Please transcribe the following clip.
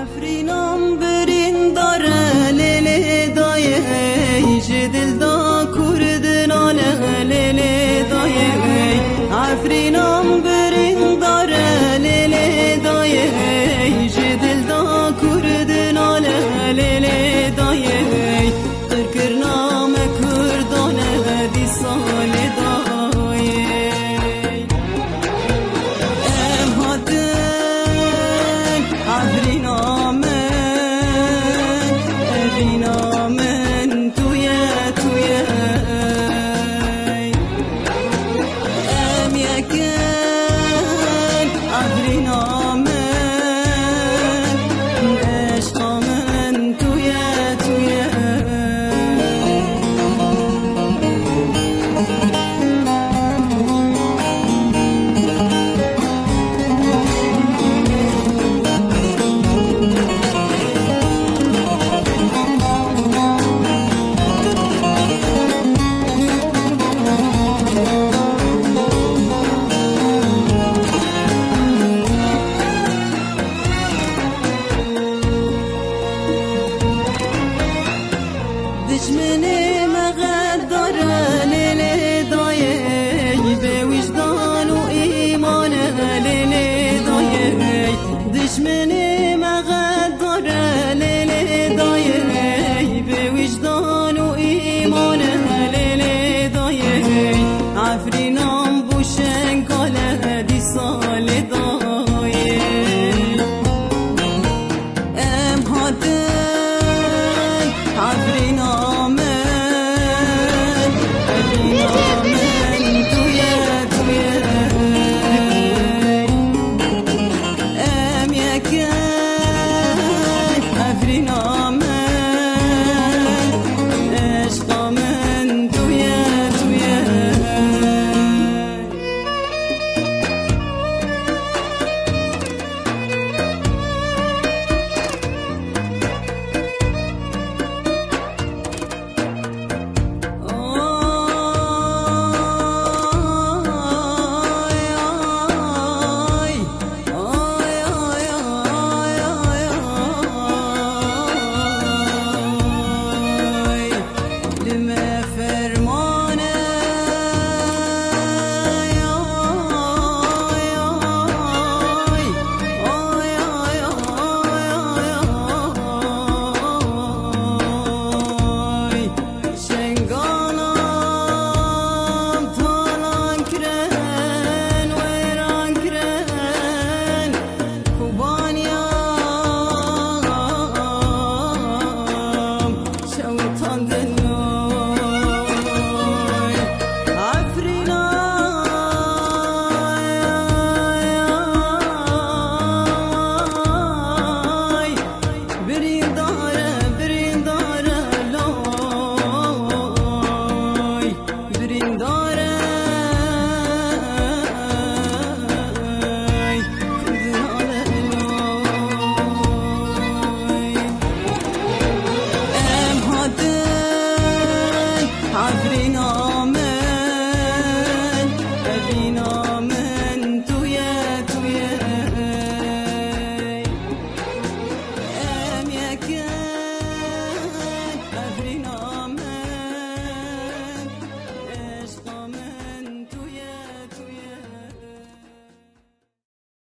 عفرینام برین داره لیلی دایه جدل دا کرد ناله لیلی دایه عفرینام برین داره لیلی دایه جدل دا کرد ناله لیلی دایه قرکرنام کردانه دی سال دایه ام هاتن عفرینام عفرینام توی ام یکن عفرینام عشقام توی دشمنی مقدر لیلی دایه به وجدان و ایمان لیلی دایه دشمنی